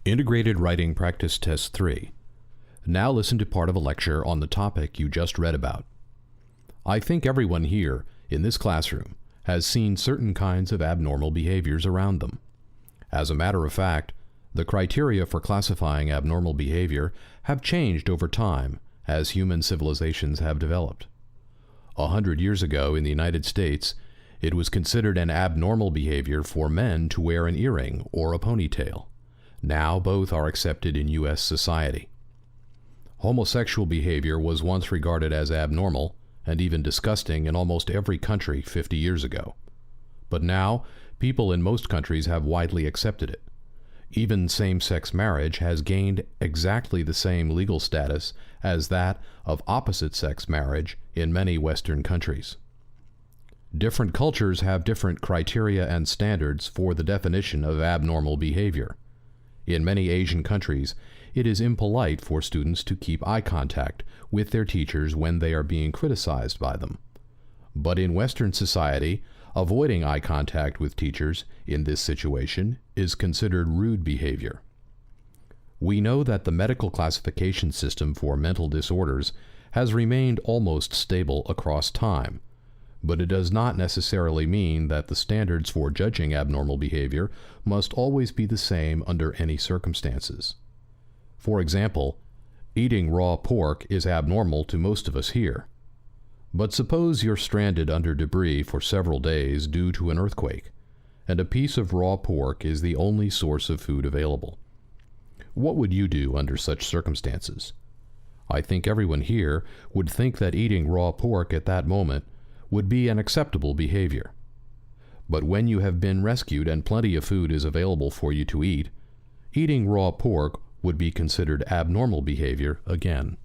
Integrated Writing Practice Test 3. Now listen to part of a lecture on the topic you just read about. I think everyone here in this classroom has seen certain kinds of abnormal behaviors around them. As a matter of fact, the criteria for classifying abnormal behavior have changed over time as human civilizations have developed. 100 years ago in the United States, it was considered an abnormal behavior for men to wear an earring or a ponytail. Now both are accepted in U.S. society. Homosexual behavior was once regarded as abnormal and even disgusting in almost every country 50 years ago. But now, people in most countries have widely accepted it. Even same-sex marriage has gained exactly the same legal status as that of opposite-sex marriage in many Western countries. Different cultures have different criteria and standards for the definition of abnormal behavior. In many Asian countries, it is impolite for students to keep eye contact with their teachers when they are being criticized by them. But in Western society, avoiding eye contact with teachers in this situation is considered rude behavior. We know that the medical classification system for mental disorders has remained almost stable across time, but it does not necessarily mean that the standards for judging abnormal behavior must always be the same under any circumstances. For example, eating raw pork is abnormal to most of us here. But suppose you're stranded under debris for several days due to an earthquake, and a piece of raw pork is the only source of food available. What would you do under such circumstances? I think everyone here would think that eating raw pork at that moment would be an acceptable behavior. But when you have been rescued and plenty of food is available for you to eat, eating raw pork would be considered abnormal behavior again.